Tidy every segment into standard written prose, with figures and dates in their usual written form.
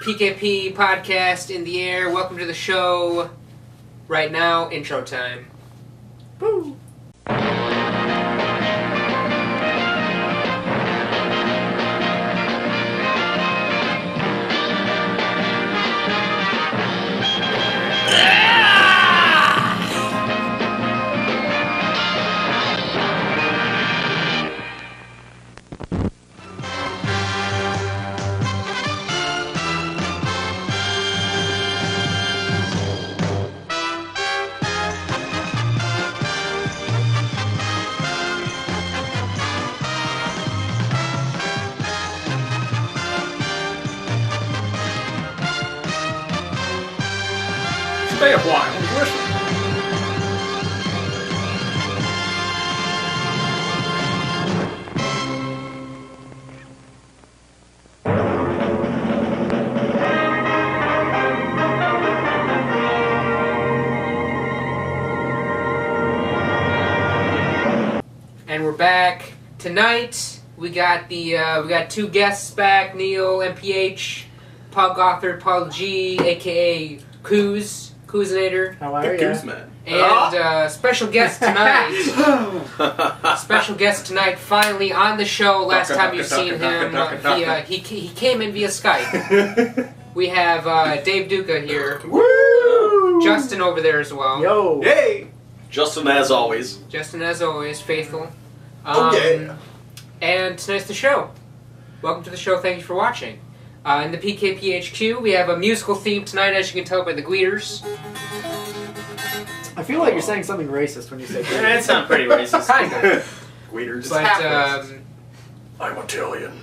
PKP podcast in the air. Welcome to the show. Right now, intro time. Woo! Stay a while and listen. And we're back tonight. We got two guests back: Neil, MPH, Paul Gothard, Paul G, aka Coozinator, How are you? Koozman. and special guest tonight. Special guest tonight, finally on the show. Last time you've seen him, he came in via Skype. We have Dave Duca here. Woo! Justin over there as well. Yo! Yay! Justin, as always. Justin, as always, faithful. Okay. And tonight's the show. Welcome to the show. Thank you for watching. In the PKPHQ, we have a musical theme tonight, as you can tell by the Gweeters. I feel like you're saying something racist when you say that. That sounds pretty racist. Kind of. Weeders. But, I'm Italian.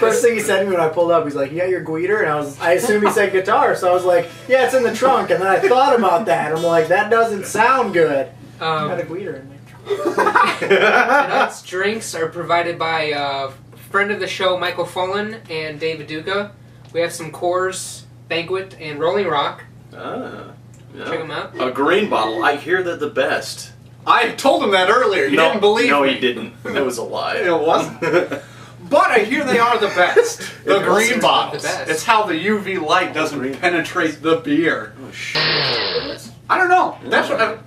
First thing he said to me when I pulled up, he's like, "Yeah, you're Gweeter," and I assumed he said guitar, so I was like, "Yeah, it's in the trunk." And then I thought about that. I'm like, that doesn't sound good. I got a Gweeter in there. Tonight's drinks are provided by friend of the show, Michael Fullen and David Duca. We have some Coors, Banquet, and Rolling Rock. Ah. Yeah. Check them out. A green bottle. I hear they're the best. I told him that earlier. You didn't believe no, me. he didn't. It was a lie. It wasn't. But I hear they are the best. The green wasn't bottles. the best. It's how the UV light doesn't green. penetrate the beer. Oh, shit. I don't know. That's what.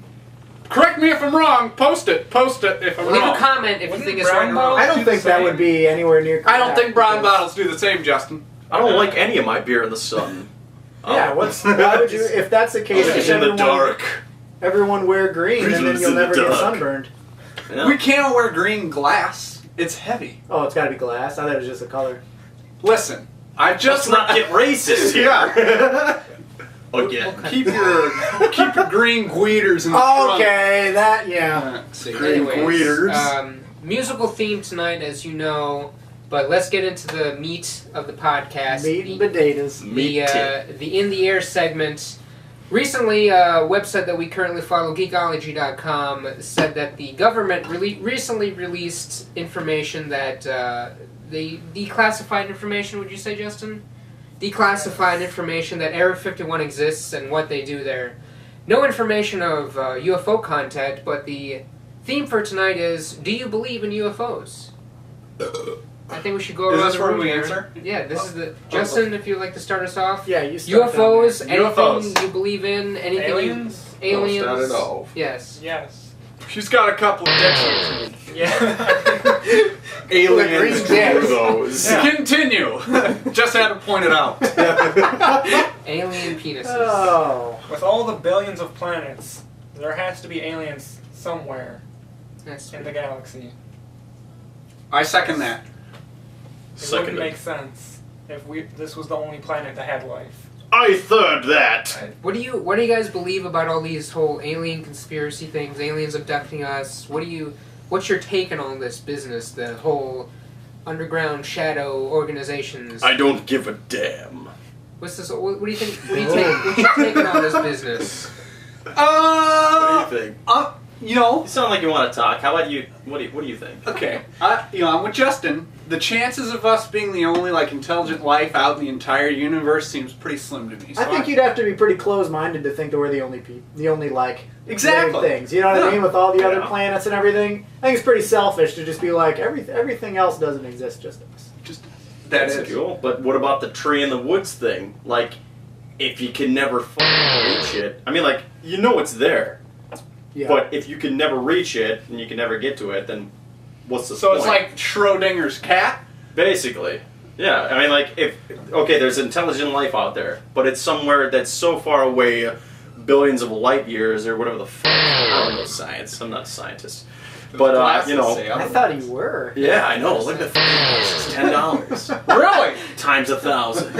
Correct me if I'm wrong. Post it if I'm Leave wrong. a comment if you think it's right or brown wrong. I don't Do the think that same. would be anywhere near. I don't think brown correct, bottles do the same, Justin. I don't like any of my beer in the sun. Yeah, why would you? If that's the case, It's just in the dark. everyone wear green, and then It's you'll in the never get dark. sunburned. Yeah. We can't wear green glass. It's heavy. Oh, it's got to be glass. I thought it was just a color. Listen, I just Let's not get racist here. Yeah. Again. keep your green Gweeters in the trunk. Okay, yeah. See. Green Gweeters. Musical theme tonight, as you know, but let's get into the meat of the podcast. Meat and potatoes. The In the Air segment. Recently, a website that we currently follow, Geekology.com, said that the government recently released information that they declassified information. Would you say, Justin? Declassified information that Area 51 exists and what they do there. No information of UFO contact, but the theme for tonight is: do you believe in UFOs? I think we should go Is around this the where room we here. answer? Yeah, this is the... Justin, if you'd like to start us off. Yeah, you start UFOs, down anything UFOs. you believe in, anything Aliens? aliens. No, start it off. Yes. Yes. She's got a couple of dicks. Yeah. Aliens. Green Screw those. Yeah. Continue. Just had to point it out. Alien penises. there. Oh. With all the billions of planets, there has to be aliens somewhere That's in the galaxy. I second that. It Second wouldn't it. make sense if this was the only planet that had life. I third that. What do you guys believe about all these whole alien conspiracy things? Aliens abducting us. What's your take on all this business? The whole underground shadow organizations. I don't give a damn. What's this? What do you think? What's your take on all this business? What do you think? You know, You sound like you want to talk. How about you? What do you think? okay. I'm with Justin. The chances of us being the only intelligent life out in the entire universe seems pretty slim to me. So I think you'd have to be pretty close-minded to think that we're the only Exactly. living things. You know what I Yeah. mean? With all the other Yeah. planets and everything, I think it's pretty selfish to just be like everything else doesn't exist, just us. Just That That's is. cool. But what about the tree in the woods thing? Like, if you can never reach it, I mean, like, you know it's there. Yeah. But if you can never reach it and you can never get to it, then what's the So point? it's like Schrodinger's cat. Basically. Yeah, I mean, like, okay, there's intelligent life out there, but it's somewhere that's so far away, billions of light years or whatever the I don't know science. I'm not a scientist. But, you know. I thought you were. Yeah, I know. Look at the it's $10. Really? Times 1,000.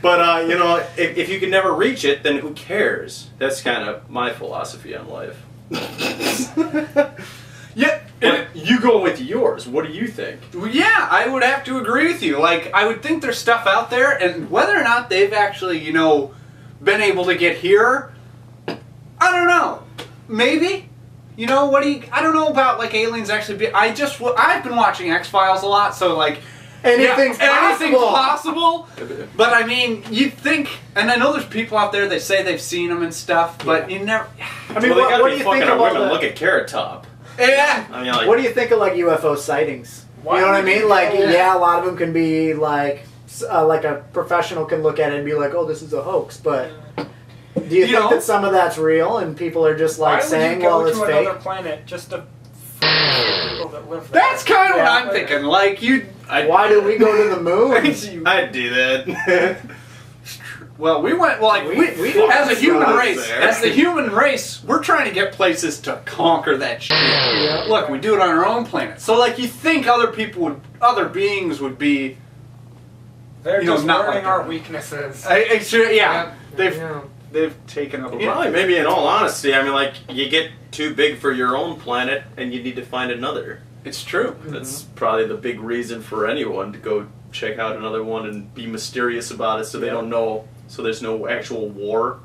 But, you know, if you can never reach it, then who cares? That's kind of my philosophy on life. Yeah. But you go with yours. What do you think? Yeah, I would have to agree with you. Like, I would think there's stuff out there, and whether or not they've actually, you know, been able to get here, I don't know. Maybe. You know, I don't know about, like, aliens actually I've been watching X-Files a lot, so, like, Anything's possible. But, I mean, you'd think, and I know there's people out there that say they've seen them and stuff, but you never... I mean, Well, they what gotta do be you fucking think a about women. the... Look at Carrot Top. Yeah. I mean, like, What do you think of like UFO sightings? Why You know what I would you mean? go Like, there? yeah, a lot of them can be like a professional can look at it and be like, "Oh, this is a hoax." But do you think know- that some of that's real and people are just like Why saying, would you "Well, go it's to fake"? another planet just to f the people that live there? That's kind of what Yeah. I'm thinking. Like, Why do we go to the moon? I'd do that. Well, we went like We as a human fucked race. there. As the human race, we're trying to get places to conquer that shit. Yeah. Look, we do it on our own planet. So, like, you think other beings would be? They're You know, just not learning like our that. weaknesses. Yeah, Yeah. they've taken up. Well, probably, maybe in all honesty, I mean, like, you get too big for your own planet and you need to find another. It's true. That's probably the big reason for anyone to go check out another one and be mysterious about it so they don't know, so there's no actual war.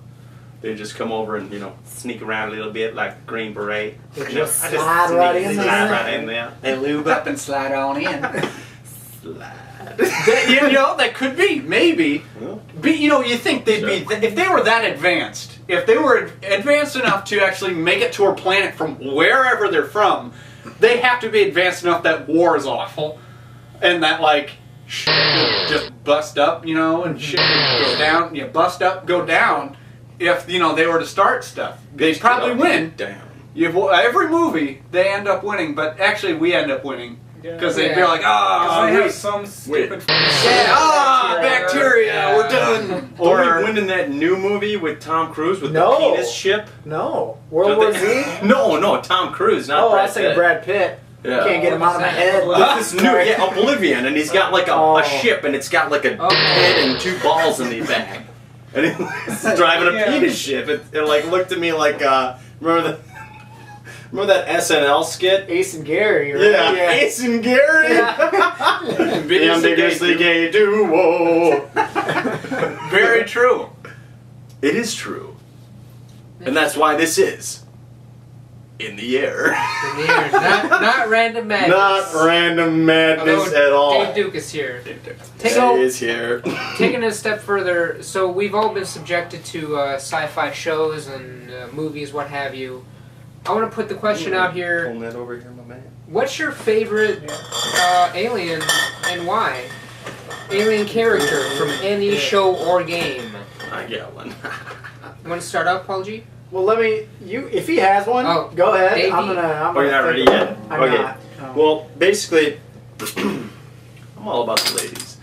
They just come over and, you know, sneak around a little bit like Green Beret. They You know, just slide right in slide there. right in there. They lube up and slide on in. Slide. You know, that could be maybe. Well, You know, you think they'd be if they were that advanced. If they were advanced enough to actually make it to our planet from wherever they're from, they have to be advanced enough that war is awful, and that like shit would just bust up, you know, and shit would go down. You bust up, go down. If you know they were to start stuff, they'd probably win. Down. Every movie they end up winning, but actually we end up winning because they'd be Yeah. like, Because they oh, have some stupid bacteria, we're done. Or win in that new movie with Tom Cruise with No. the penis ship. No, World War Z. No, Tom Cruise, not Oh, I Brad was thinking Pitt. Brad Pitt. Yeah. Can't get him out of my head. This new, Oblivion, and he's got like a ship, and it's got like a head and two balls in the back, and he's driving a penis ship. It like looked to me like remember that SNL skit? Ace and Gary, right? Yeah, Ace and Gary. The ambiguously gay duo. Very true. It is true, and that's why this is in the air. In the air. Not random madness. Not random madness Although at all. Dave Duke is here. He is here. Taking it a step further, so we've all been subjected to sci-fi shows and movies, what have you. I want to put the question out here. Pulling that over here, my man. What's your favorite alien and why? Alien character from any show or game. I got one. You want to start out, Paul G? Well, if he has one, go ahead. Davey. I'm Oh, gonna you're not think ready about yet? it. I'm Okay. not. No. Well, basically, I'm all about the ladies.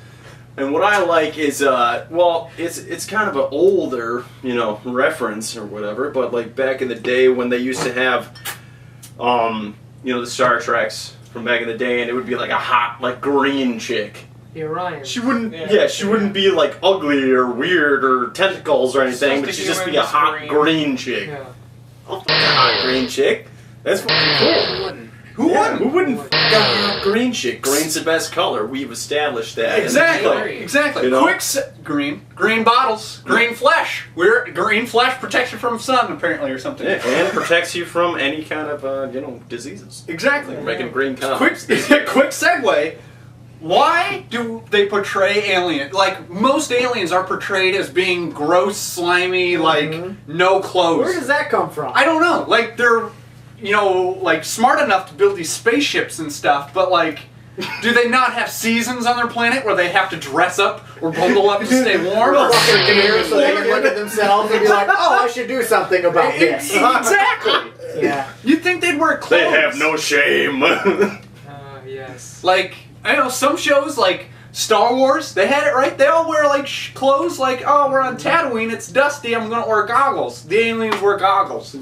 And what I like is, it's kind of an older, you know, reference or whatever, but like back in the day when they used to have, you know, the Star Treks from back in the day, and it would be like a hot, like green chick. The Orion. She wouldn't, she wouldn't be like ugly or weird or tentacles or anything, but she'd just be a hot green chick. Yeah. I'll fuck a hot green chick. That's fucking cool. Who wouldn't? Who wouldn't? Who wouldn't fuck a hot green chick? Green's the best color. We've established that. Exactly. Exactly. You know? Green bottles, green flesh. We're green flesh protection from sun apparently or something. Yeah, and it protects you from any kind of, you know, diseases. Exactly. We're making green Quick, comics. quick segue. Why do they portray alien? Like most aliens are portrayed as being gross, slimy, like no clothes. Where does that come from? I don't know. Like they're, you know, like smart enough to build these spaceships and stuff, but like Do they not have seasons on their planet where they have to dress up or bundle up to stay warm? So they can look at themselves and be like, oh, I should do something about this. Exactly. Yeah. You'd think they'd wear clothes. They have no shame. Yes. Like, I know some shows like Star Wars, they had it right. They all wear like clothes like, oh, we're on Tatooine, it's dusty, I'm gonna wear goggles. The aliens wear goggles.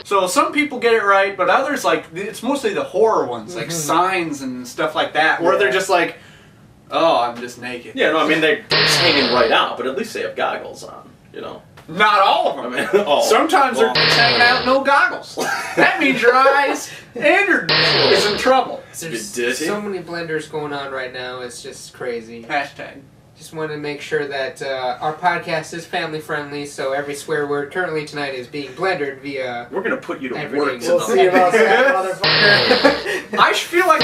So some people get it right, but others, like, it's mostly the horror ones, like Signs and stuff like that, where they're just like, oh, I'm just naked. Yeah, no, I mean, they're just hanging right out, but at least they have goggles on, you know? Not all of them. I mean, Sometimes they're just hanging out, no goggles. That means your eyes and your is in trouble. There's dizzy. so many blenders going on right now. It's just crazy. Hashtag. Just want to make sure that our podcast is family friendly, so every swear word currently tonight is being blendered via. We're gonna put you to Everything. work We'll tonight. see about that, motherfucker. I feel like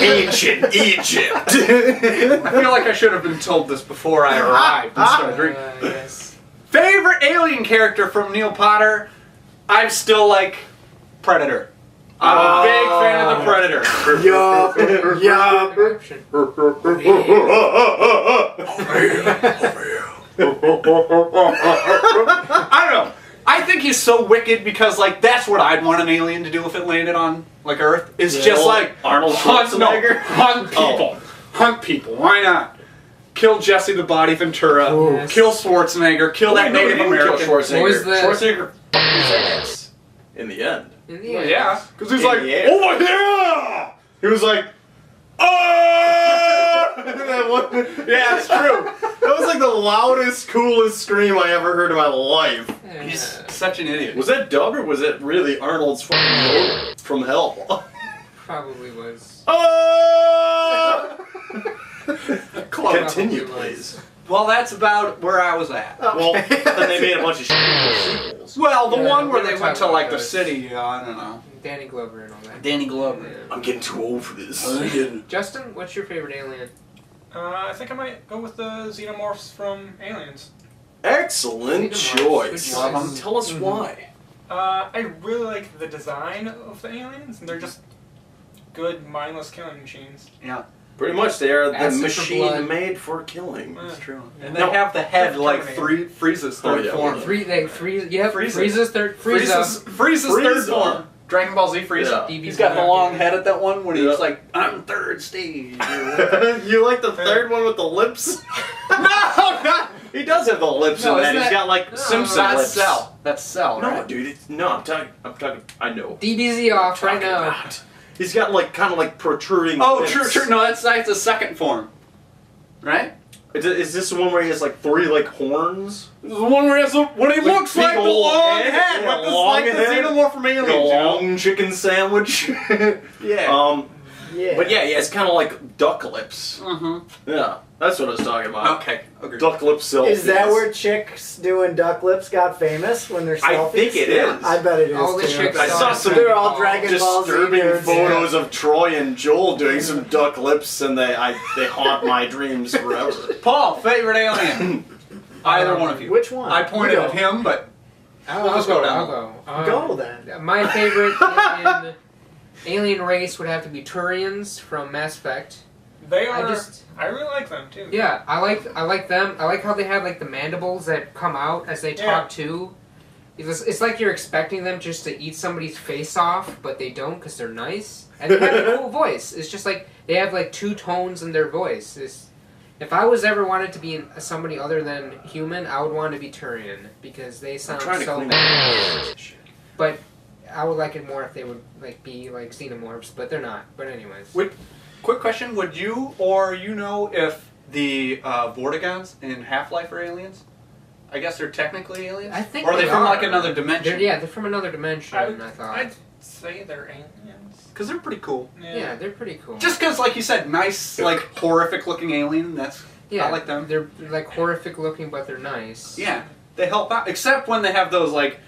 Ancient Egypt. I feel like I should have been told this before I arrived and started drinking. Yes. Favorite alien character from Neil Potter? I'm still like Predator. I'm a big fan of the Predator. Yup. Yup. Option. I don't know. I think he's so wicked because, like, that's what I'd want an alien to do if it landed on, like, Earth. Is just like Arnold hunt Schwarzenegger. hunt people, hunt people. Why not? Kill Jesse the Body Ventura. Yes. Kill Schwarzenegger. Kill that Native American. Schwarzenegger. What was the- Schwarzenegger fucked his ass in the end. In the Well, end. yeah, because he's In like, the air. over here. He was like, oh! Yeah, it's true. That was like the loudest, coolest scream I ever heard in my life. He's such an idiot. Was that dubbed or was it really Arnold's fucking Yoda from hell? Probably was. Oh! Close. Continue, Probably please. Well, that's about where I was at. Well, then they made a bunch of sequels. Well, the Yeah, one where we they were went to talking like about the those. city, I don't know. Danny Glover and all that. Danny Glover. Yeah. I'm getting too old for this. Justin, what's your favorite alien? I think I might go with the xenomorphs from Aliens. Excellent Xenomorphs, choice. good choice. Tell us why. I really like the design of the aliens, and they're just good, mindless killing machines. Yeah, Pretty much, they are the Acid for machine blood. made for killing. that's true. Yeah. And they have the head like Terminator. Frieza's third Oh, yeah. form. Frieza's third. Frieza's third Frieza. form. Dragon Ball Z Frieza. Yeah. He's got the long head at that one when he's Yeah. like, I'm third stage. or whatever. You like the third one with the lips? No, not. He does have the lips No, in that. isn't He's that- got like No, Simpson That's lips. Cell. That's Cell, No, right? dude. I'm talking. I know. DBZ off right Talking now. about. He's got like kind of like protruding. Oh, lips. true. No, that's the second form, right? Is this the one where he has like 3 like horns? This is the one where he has what he Like looks big like the old long head, head, yeah, with this, long like the head. xenomorph from Like Aliens. a you know? long chicken sandwich. Yeah. Yeah. But yeah, it's kind of like duck lips. Mm-hmm. Yeah, that's what I was talking about. Okay. Agreed. Duck lip selfies. Is that where chicks doing duck lips got famous when they're selfies? I think it is. I bet it is. All the too. chicks I saw some They're all Dragon Ball Z disturbing nerds. photos of Troy and Joel doing some duck lips, and they haunt my dreams forever. Paul, favorite alien? Either one of you. Which one? I pointed You at go. him, but I'll just go. go down. I'll go. Go then. My favorite alien race would have to be Turians from Mass Effect. They I are. just- I really like them too. Yeah, I like them. I like how they have like the mandibles that come out as they Yeah. talk too. It's like you're expecting them just to eat somebody's face off, but they don't because they're nice. And they have a cool voice. It's just like they have like 2 tones in their voice. If I was ever wanted to be somebody other than human, I would want to be Turian because they sound trying to so clean bad. But I would like it more if they would like be like xenomorphs, but they're not. But anyways. quick question: would you or you know if the Vortigons in Half-Life are aliens? I guess they're technically aliens. I think or are they they from are. like another dimension? They're from another dimension, I thought. I'd say they're aliens. Because they're pretty cool. Yeah, they're pretty cool. Just because, like you said, nice, like horrific-looking alien. That's yeah, I like them. They're like horrific looking, but they're nice. Yeah, they help out. Except when they have those like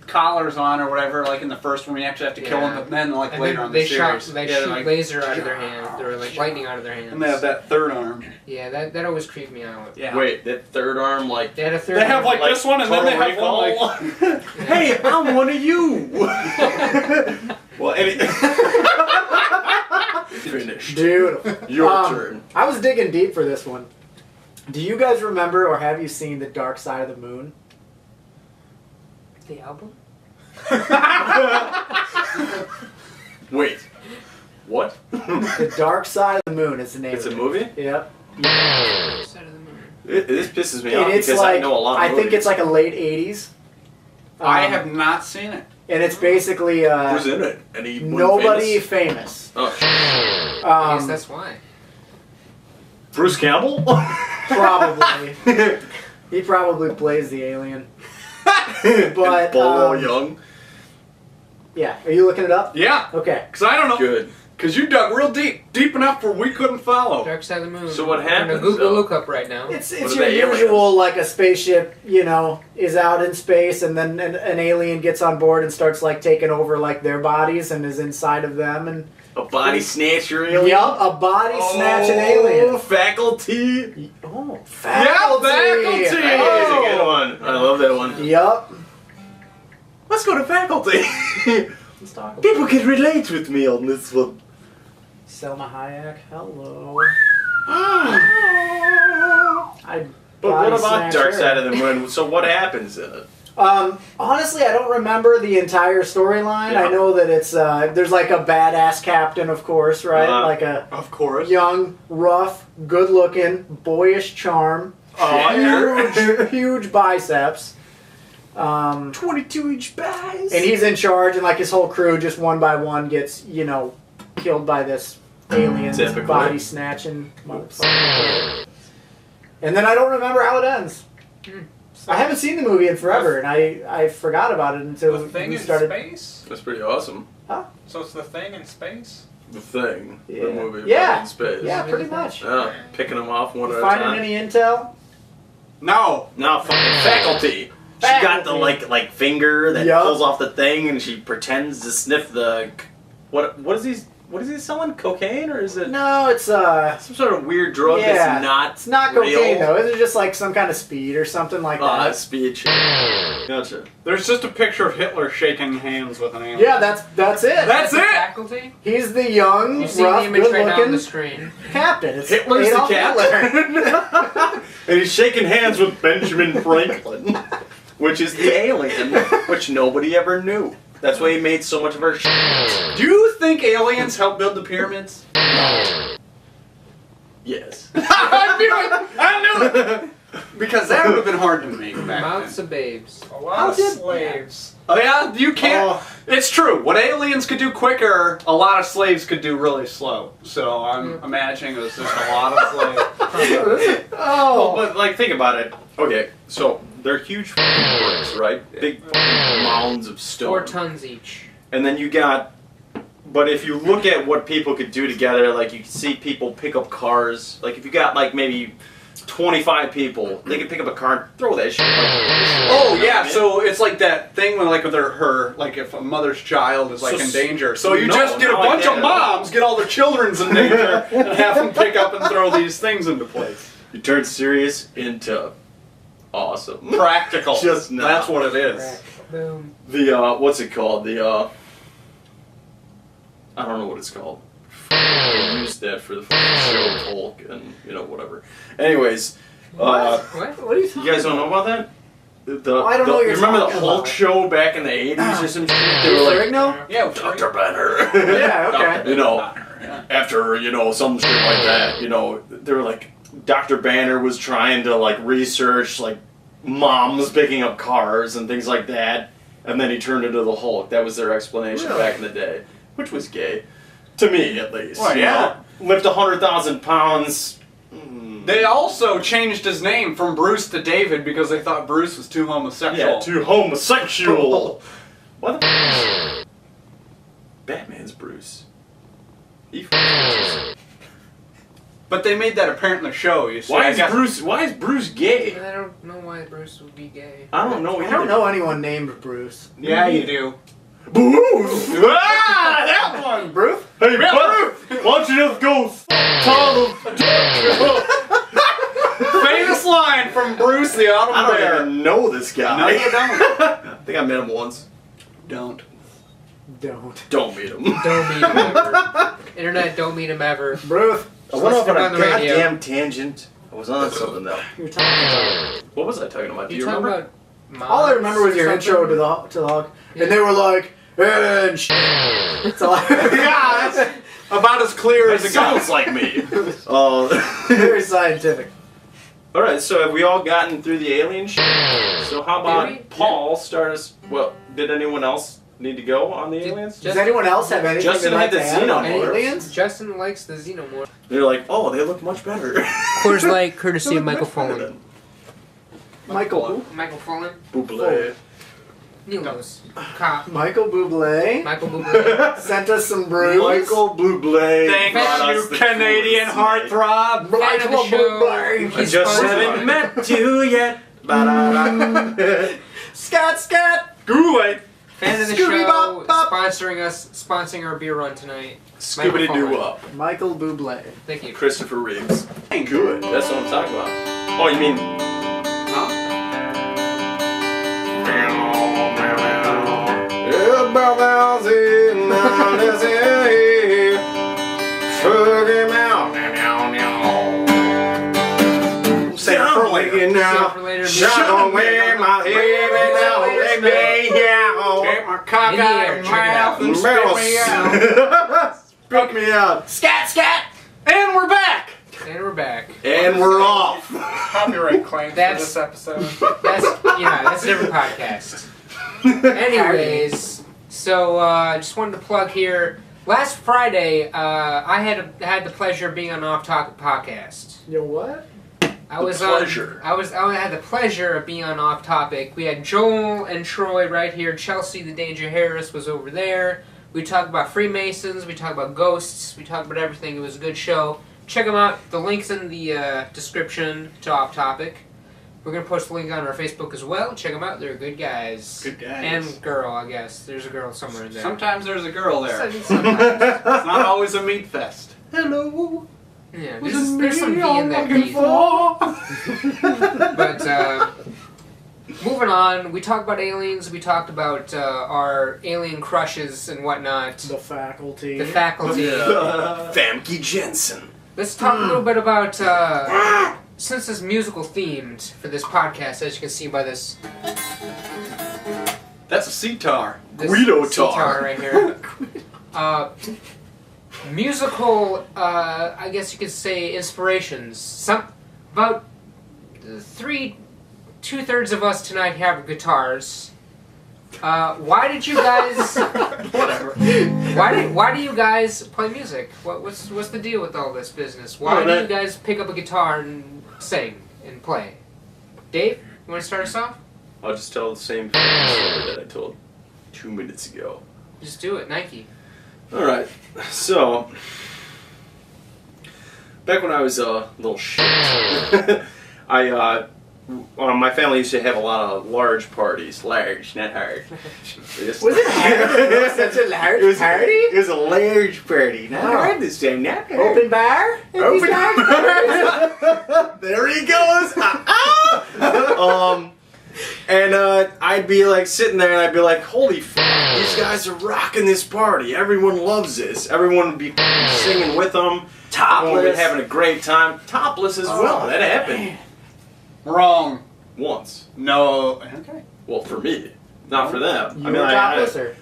collars on or whatever, like in the first one, you actually have to kill them. Yeah. But then, like And later then on they the series, shoot they're like, laser out of their hand, or like lightning out of their hands. and they have that third arm. Yeah, that always creeped me out. Yeah. Wait, that third arm, like. They had a third. They have one. like this one, and then they have one like. Hey, I'm one of you. Well, Finished. Beautiful. Your turn. I was digging deep for this one. Do you guys remember or have you seen The Dark Side of the Moon? The album? Wait. What? The Dark Side of the Moon is the name It's of a it. movie? Yep. Side of the moon. This pisses me And off it's because like, I know a lot of I movies. think it's like a late 80s. I have not seen it. And it's basically Who's in it? Anyone nobody famous? famous. Oh, I guess that's why. Bruce Campbell? Probably. He probably plays the alien. But Bolo Young? yeah, are you looking it up? Yeah, Okay. because I don't know. Good. Because you dug real deep enough where we couldn't follow. Dark Side of the Moon. So what I'm gonna happens, Google though? look up right now. It's What your are they, aliens? usual, like a spaceship, you know, is out in space, and then an alien gets on board and starts like taking over like their bodies and is inside of them, and A body snatcher alien? yup, a body snatching Oh, alien. Faculty? Oh, Faculty! faculty. That is a good one. I love that one. Yup. Let's go to faculty. Let's talk about People can relate with me on this one. Selma Hayek. Hello. But what about Dark Side of the Moon? So what happens in it? Honestly, I don't remember the entire storyline. Yeah. I know that it's there's like a badass captain, of course, right? Like a Of course. young, rough, good-looking, boyish charm, huge biceps. 22-inch bags. And he's in charge, and like his whole crew, just one by one, gets killed by this alien, this Typically. body snatching motherfucker. And then I don't remember how it ends. I haven't seen the movie in forever, and I forgot about it until The Thing we in started. space? That's pretty awesome. So it's The Thing in space? The Thing. Yeah. The movie Yeah. in space. Yeah, pretty much. Yeah, picking them off one at a Finding time. any intel? No. No, fucking faculty. She got the Faculty. like finger that Yup. pulls off the thing, and she pretends to sniff the. What is he? What is he selling? Cocaine, or is it No, it's some sort of weird drug yeah, that's not? it's not real? cocaine though. It's just like some kind of speed or something like that. Speech. Gotcha. There's just a picture of Hitler shaking hands with an alien. Yeah, that's it. That's the it! Faculty? He's the young, You see the rough, image right now on good-looking the screen. captain. It's Hitler's the Adolf Hitler. captain. And he's shaking hands with Benjamin Franklin, which is the alien, which nobody ever knew. That's why he made so much of our shit. Do you think aliens helped build the pyramids? Yes. I knew it! I knew it! Because that would have been hard to make back Mouths then. of babes. A lot How of did- slaves. Oh yeah, you can't. Oh. It's true. What aliens could do quicker, a lot of slaves could do really slow. So I'm imagining it was just a lot of slaves. Oh, But like, think about it. Okay, so they're huge fucking bricks, right? Big fucking mounds of 4 stone. tons each. And then you got. But if you look at what people could do together, like you can see people pick up cars. Like if you got like maybe 25 people, they could pick up a car and throw that shit. Oh yeah, so it's like that thing when like with her like if a mother's child is like So in danger. So you no, just get a not like bunch that of at all. moms, get all their children's in danger, and have them pick up and throw these things into place. You turn serious into awesome. Practical. Just not. That's what it is. Boom. The what's it called? The I don't know what it's called. They used that for the fucking show Hulk and whatever. Anyways, What? what are you talking you guys don't know about? about that? I don't know what you're remember the talking Hulk about. show back in the 80s or some shit? They Dave were like, Ferrigno? Yeah, Dr. Banner. Yeah, okay. You know, Yeah. after, some shit like that, they were like, Dr. Banner was trying to, like, research, like, moms picking up cars and things like that, and then he turned into the Hulk. That was their explanation Really? back in the day, which was gay. To me, at least. Well, you yeah. know? Lift 100,000 pounds. They also changed his name from Bruce to David because they thought Bruce was too homosexual. Yeah, too homosexual. What the f*** is Batman's Bruce? He f***s. But they made that apparent in the show, you see. Why I is guess- Bruce gay? I don't know why Bruce would be gay. I don't know. I don't know anyone named Bruce. Yeah, you do. Bruce! Ah, that one! Bruce? Hey, Yeah, bud, why don't you just go Famous line from Bruce the Autumn I don't Bear. even know this guy. No, you don't. I think I met him once. Don't. Don't meet him. Don't meet him ever. Internet, don't meet him ever. Bruce. I went off on on a the radio. goddamn tangent. I was on something though. You were talking What was I talking about? Do You you talking remember? about about. All I remember was your moms or intro to something? the Hawk, Yeah. and they were like, and that's all. Yeah, that's about as clear It as it sounds goes. like me. Very scientific. All right, so have we all gotten through the alien shit? So how Did we? about Paul start us? Well, did anyone else need to go on the Did- aliens? Does anyone else have anything Justin they'd like had to the add on xenomorphs. aliens? Justin likes the xenomorph. They're like, oh, they look much better. Coors Light, courtesy They of look Michael much better Fullen. Michael who? Michael Fullen? than Buble. Neil knows. Cop. Michael Bublé Michael Bublé. sent us some brews. Michael Buble. Thank brought you, us the Canadian coolest heartthrob. Fan of the show. Bublé. I He's just sponsored- haven't met you yet. Ba-da-da. Scat, scat. Goulet. Fan of the Scooby show, Bop Bop. sponsoring our beer run tonight. Scoobity doo up. Michael Bublé. Thank you. Christopher Reeves. Good. That's what I'm talking about. Oh, you mean? Huh? Say it for later. See you for later. Shut away my head now, let me out. Get my cock In the out air, of check my it out. mouth and spit me out. Spit me out. Scat, scat. And we're back. And we're back. And we're off. Copyright claim for That's- this episode. That's a different podcast. Anyways, so just wanted to plug here. Last Friday, I had the pleasure of being on Off Topic podcast. You what? I The was pleasure. I had the pleasure of being on Off Topic. We had Joel and Troy right here. Chelsea the Danger Harris was over there. We talked about Freemasons. We talked about ghosts. We talked about everything. It was a good show. Check them out. The link's in the description to Off Topic. We're going to post a link on our Facebook as well. Check them out. They're good guys. Good guys. And girl, I guess. There's a girl somewhere in there. Sometimes there's a girl there. Sometimes. It's not always a meat fest. Hello. Yeah, there's some V in that V. But moving on, we talked about aliens. We talked about our alien crushes and whatnot. The faculty. The faculty. Famke Jensen. Let's talk a little bit about since it's musical themed for this podcast, as you can see by this That's a sitar. Guido sitar tar. right here. Musical, I guess you could say, inspirations. About 2/3 of us tonight have guitars. Why did you guys? Whatever. Why do you guys play music? What's the deal with all this business? Why do you guys pick up a guitar and sing and play? Dave, you want to start us off? I'll just tell the same story that I told 2 minutes ago. Just do it, Nike. All right. So, back when I was a little shit, my family used to have a lot of large parties. Large, not hard. Was it hard? Such a large party? It was a large party. Not Wow. hard this time. Not hard. Open bar? Open bar. There he goes. And I'd be like sitting there and I'd be like, holy f***, these guys are rocking this party. Everyone loves this. Everyone would be singing with them. Everyone would be having a great time. Topless as well. That happened Wrong. once. No. Okay. Well, for me. Not for them. You were topless, or?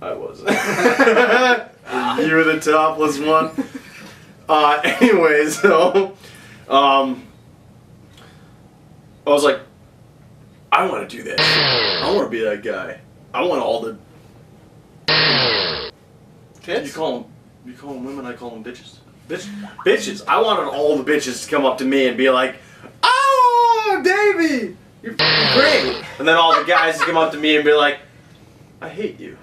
I wasn't. You were the topless one. Anyways, so, I was like, I want to do that shit. I want to be that guy. I want all the... Tits? You call them women, I call them bitches. Bitches. I wanted all the bitches to come up to me and be like, oh, Davey, you're fucking great. And then all the guys to come up to me and be like, I hate you.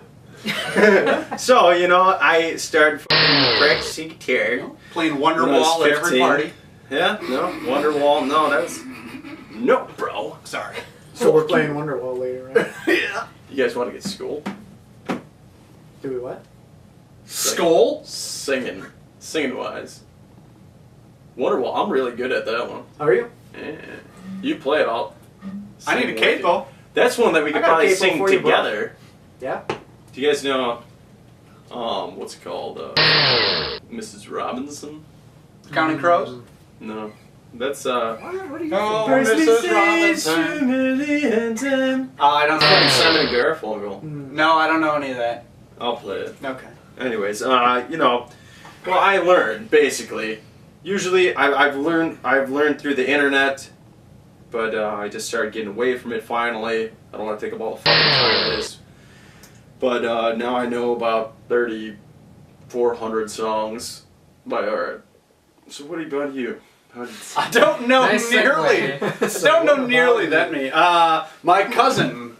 So, I started practicing guitar. Playing When I was Wonderwall at every 15. party. Yeah, no, Wonderwall, no, that's... No, bro. Sorry. So we're playing Wonderwall later, right? Yeah. You guys want to get school? Do we what? Skull? Singing wise. Wonderwall, I'm really good at that one. Are you? Yeah. You play it all. I need a capo. That's one that we could I got a probably capo sing for you, bro. together. Yeah. Do Do you guys know, what's it called? Mrs. Robinson? Counting Crows? No. That's, What are you Oh, thinking? Mrs. Robinson. Oh, I don't know. Like Simon and Garfunkel. No, I don't know any of that. I'll play it. Okay. Anyways, you know, well, I learned basically. Usually, I've learned through the internet, but I just started getting away from it finally. I don't want to think of all the fucking time it is. But now I know about 3,400 songs by heart. So what about you? I don't know Nice nearly. segue. I don't know nearly that many. My cousin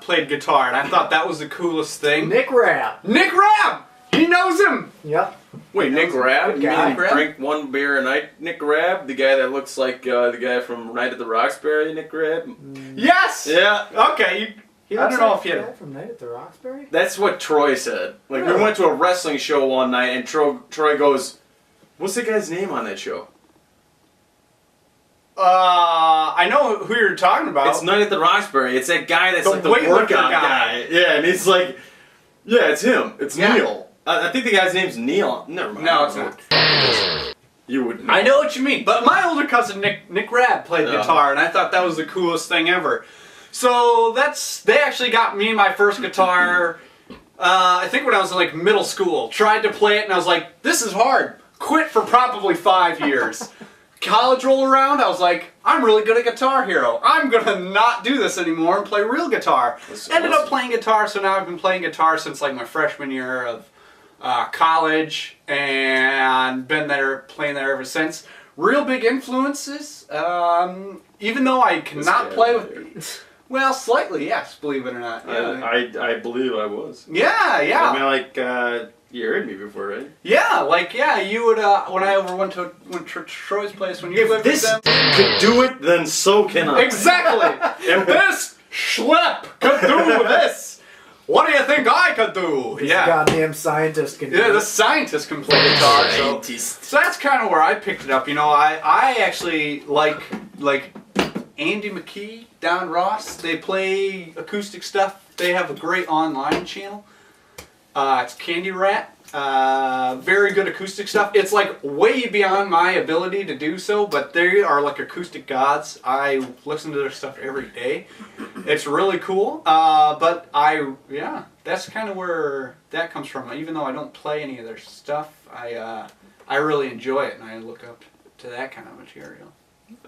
played guitar, and I thought that was the coolest thing. Nick Rabb. Nick Rabb! He knows him! Yep. Wait, Nick Rabb? Good You guy. mean drink one beer a night? Nick Rabb? The guy that looks like the guy from Night at the Roxbury? Nick Rabb? Yes! Yeah. Okay, He I looks don't know like if he the had- guy from Night at the Roxbury. That's what Troy said. Like, we Really? went to a wrestling show one night, and Troy goes, "What's the guy's name on that show?" I know who you're talking about. It's Night at the Roxbury. It's that guy that's The like the weightlifter workout guy. Yeah, and he's like, yeah, it's him. It's Yeah. Neil. I think the guy's name's Neil. Never mind. No, it's not. You would know. I know what you mean, but my older cousin Nick Rabb played Yeah. guitar, and I thought that was the coolest thing ever. So they actually got me my first guitar. I think when I was in like middle school. Tried to play it, and I was like, "This is hard." Quit for probably 5 years. College roll around, I was like, "I'm really good at Guitar Hero. I'm gonna not do this anymore and play real guitar." That's Ended up awesome. playing guitar, so now I've been playing guitar since like my freshman year of college, and been playing there ever since. Real big influences. Even though I cannot play with, well, slightly, yes, believe it or not. Yeah, I believe I was. yeah. I mean, like, you heard me before, right? Yeah, like, yeah, you would, when I went to Troy's place when you lived with This them. could do it, then so can I. Exactly! If this schlep could do this, what do you think I could do? This Yeah. goddamn scientist can. Yeah, do the it. scientist can play guitar, so Scientist. that's kind of where I picked it up. You know, I actually like Andy McKee, Don Ross. They play acoustic stuff. They have a great online channel. It's Candy Rat. Very good acoustic stuff. It's like way beyond my ability to do so, but they are like acoustic gods. I listen to their stuff every day. It's really cool. But that's kind of where that comes from. Even though I don't play any of their stuff, I really enjoy it, and I look up to that kind of material.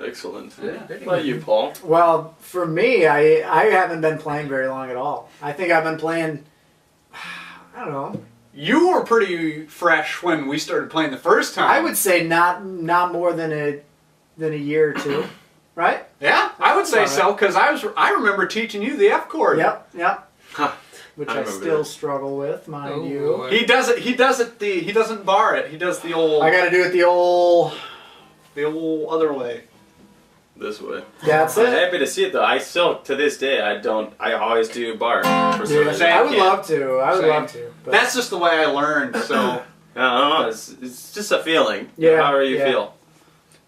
Excellent. Yeah. What about you, Paul? Well, for me, I haven't been playing very long at all. I think I've been playing. I don't know. You were pretty fresh when we started playing the first time. I would say not more than a year or two, right? Yeah, I would say Alright. so, because I remember teaching you the F chord. Yep. Huh. Which I I remember still that. struggle with, mind Oh, you. boy. He doesn't bar it. He does the old I got to do it the old. other way. This way. That's I'm it. happy to see it though. I still, to this day, I always do bar. For some Dude, reason. I would Yeah. love to. I would Same. love to. But That's just the way I learned. So I don't know. It's just a feeling. Yeah, However you yeah. feel.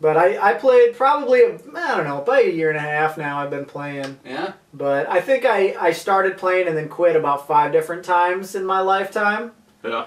But I played probably, I don't know, about a year and a half now I've been playing. yeah, But I think I started playing and then quit about 5 different times in my lifetime. Yeah.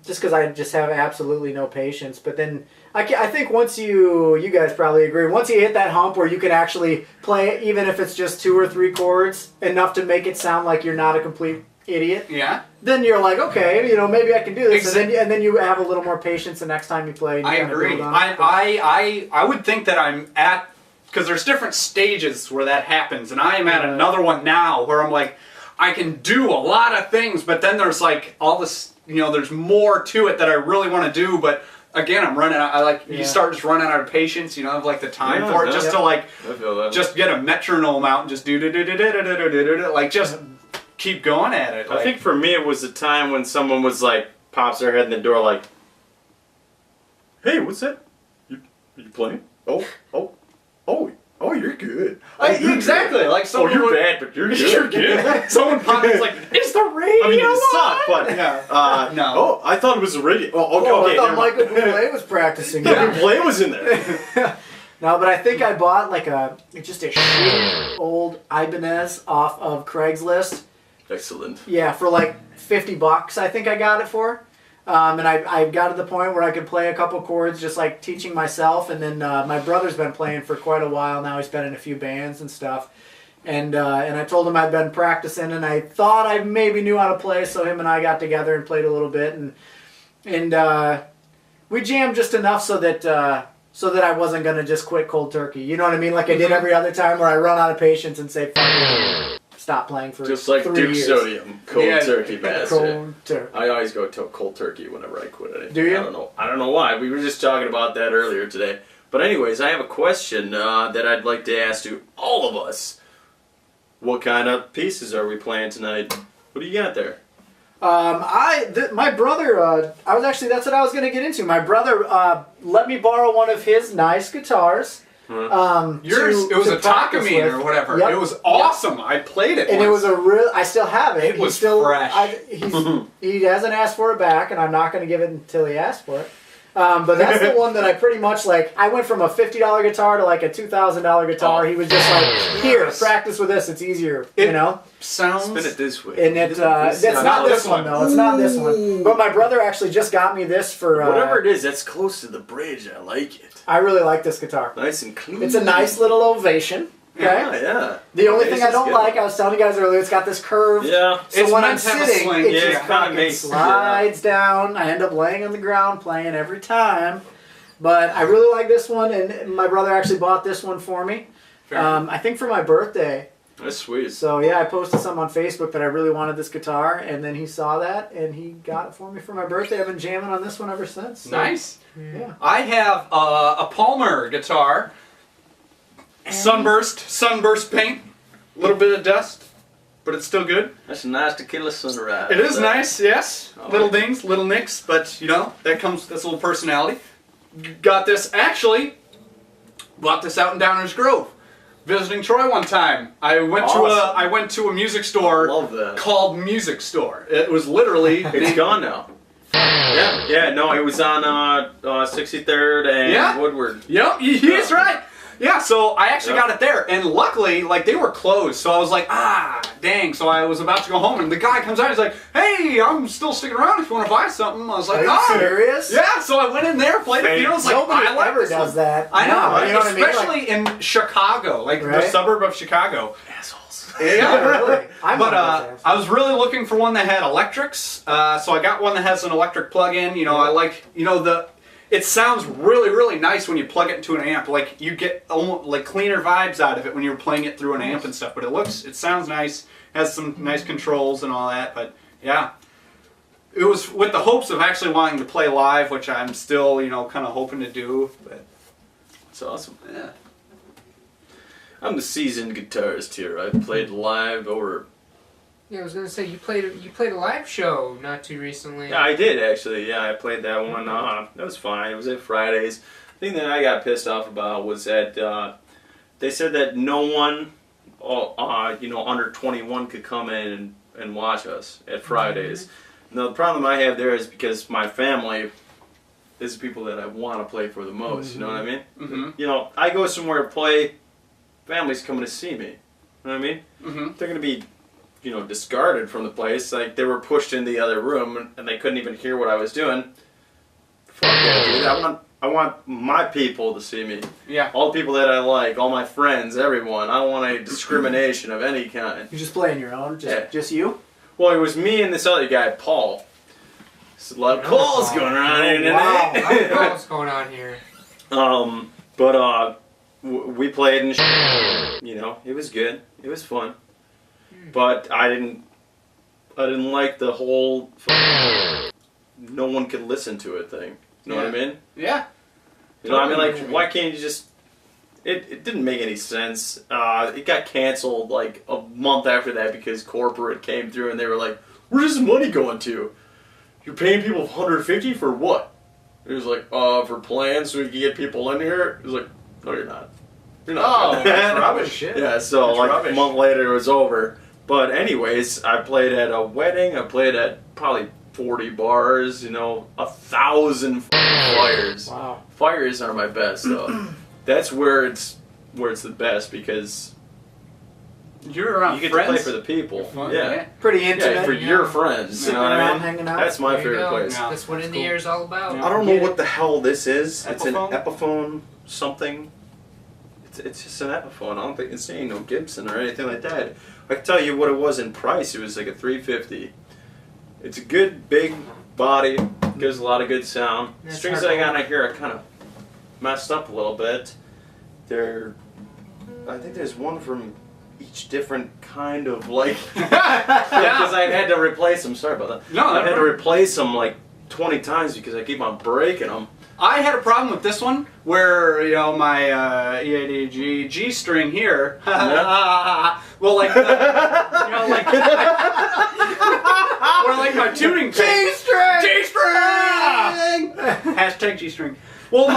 Just because I just have absolutely no patience. But then I think once you guys probably agree, once you hit that hump where you can actually play it, even if it's just 2 or 3 chords, enough to make it sound like you're not a complete idiot, yeah. then you're like, okay, you know, maybe I can do this. Exactly. And then you have a little more patience the next time you play. And you I kinda agree. build on it. I would think that I'm at, because there's different stages where that happens, and I am at another one now where I'm like, I can do a lot of things, but then there's like all this, you know, there's more to it that I really want to do, but again, I'm running out. You start just running out of patience. You don't have like the time Yeah, for it, yeah. just to like, I feel that. just get a metronome out and just do like just keep going at it. I think for me it was a time when someone was like, pops their head in the door like, "Hey, what's that? You playing? Oh, you're good. Exactly. Like Oh, someone you're would- bad, but you're good. You're good. Someone popped in, like, is the radio I mean, you suck, on?" but Yeah. No. Oh, I thought it was a radio. Oh, okay, Oh, okay. I thought never mind. Michael Bublé was practicing. Yeah, Bublé was in there. No, but I think I bought like just a shitty old Ibanez off of Craigslist Excellent. Yeah, for like $50, I think I got it for. And I got to the point where I could play a couple chords just like teaching myself. And then my brother's been playing for quite a while now. He's been in a few bands and stuff. And I told him I'd been practicing, and I thought I maybe knew how to play, so him and I got together and played a little bit. And we jammed just enough so that I wasn't going to just quit cold turkey. You know what I mean? Like I did every other time where I run out of patience and say, fuck it, stop playing for just like 3 Duke years. Sodium, cold turkey bastard. Cold turkey. I always go to cold turkey whenever I quit anything. Do you? I don't know why. We were just talking about that earlier today. But anyways, I have a question that I'd like to ask to all of us. What kind of pieces are we playing tonight? What do you got there? My brother, that's what I was going to get into. My brother let me borrow one of his nice guitars. Yours, it was a Takamine or whatever. Yep. It was awesome. I played it and once. it was a real, I still have it. It was fresh. He hasn't asked for it back, and I'm not going to give it until he asks for it. But that's the one that I pretty much like. I went from a $50 guitar to like a $2,000 guitar. He was just like, "Here, practice with this. It's easier." You know. Sounds. Spin it this way. And it's not this one though. It's not this one. But my brother actually just got me this for whatever it is. That's close to the bridge. I like it. I really like this guitar. Nice and clean. It's a nice little Ovation. Okay. Yeah. The only thing I don't like, I was telling you guys earlier, it's got this curve. Yeah. So It's when I'm meant to have a sitting, swing. it Yeah, just it kinda fucking makes- slides down. I end up laying on the ground playing every time. But I really like this one, and my brother actually bought this one for me. I think for my birthday. That's sweet. So yeah, I posted something on Facebook that I really wanted this guitar, and then he saw that, and he got it for me for my birthday. I've been jamming on this one ever since. So, Nice. Yeah. I have a Palmer guitar. Sunburst paint. A little bit of dust, but it's still good. That's nice to kill a sunrise. It is nice, yes. Oh, Little right. dings, little nicks, but you know, that's a little personality. Got this, actually, bought this out in Downers Grove. Visiting Troy one time. I went to a music store Love that. called Music Store. It was literally It's gone now. Yeah, no, it was on 63rd and Yeah. Woodward. Yep, he's right. Yeah, so I actually got it there, and luckily, like, they were closed, so I was like, dang, so I was about to go home, and the guy comes out, he's like, hey, I'm still sticking around if you want to buy something. I was like, Are you serious? Yeah, so I went in there, played a few, I was like, Nobody I like ever this does one. that. I know, No, right? you know what I mean? Especially in Chicago, like the Right? suburb of Chicago. Assholes. Yeah, Really? I'm But one of those I was really looking for one that had electrics, so I got one that has an electric plug-in. You know, I like, you know, it sounds really, really nice when you plug it into an amp. Like, you get almost like cleaner vibes out of it when you're playing it through an amp and stuff. But it sounds nice, has some nice controls and all that. But yeah, it was with the hopes of actually wanting to play live, which I'm still, you know, kind of hoping to do. But It's awesome. yeah. I'm the seasoned guitarist here. I've played live over. Yeah, I was gonna say you played a live show not too recently. Yeah, I did actually. Yeah, I played that one. That was fine. It was at Fridays. The thing that I got pissed off about was that they said that no one, under 21 could come in and watch us at Fridays. Now the problem I have there is because my family is the people that I want to play for the most. You know what I mean? Mm-hmm. You know, I go somewhere to play. Family's coming to see me. You know what I mean? Mm-hmm. They're gonna be, discarded from the place. Like they were pushed in the other room and they couldn't even hear what I was doing. Fuck that, dude. I want my people to see me. Yeah. All the people that I like, all my friends, everyone. I don't want any discrimination of any kind. You're just playing your own? Yeah. Just you? Well, it was me and this other guy, Paul. There's a lot of calls going around here today. Wow, I don't know what's going on here. We played and it was good. It was fun. But I didn't like the whole no one could listen to it thing. You know what I mean? Yeah. You know what I mean? Like, why can't you just... It didn't make any sense. It got canceled like a month after that because corporate came through and they were like, where's this money going to? You're paying people $150 for what? It was like, for plans so we can get people in here. It was like, no, you're not. You're not. Oh, that's rubbish. Shit. Yeah, so That's like rubbish. a month later it was over. But anyways, I played at a wedding. I played at probably 40 bars. 1,000 flyers. Wow. Fires are my best though. That's where it's the best because You're around You get friends. to play for the people. Fun, Yeah. Pretty intimate. Yeah, for your friends. You Sitting know what I around mean? hanging out. That's my There you favorite go. place. Yeah. That's what In the Cool. Air is all about. Yeah. I don't know Get what it? the hell this is. It's an Epiphone? Epiphone something. It's just an Epiphone. I don't think it's ain't no Gibson or anything like that. I can tell you what it was in price. It was like a $350. It's a good big body. Gives a lot of good sound. That's Strings hard that I to- got on here are kind of messed up a little bit. I think there's one from each different kind of like. Because I had to replace them. Sorry about that. No, I had to right. replace them like 20 times because I keep on breaking them. I had a problem with this one where, you know, my EADG G string here, well, like, you know, like, where like my tuning peg. G-string! G-string! Hashtag G-string. Well,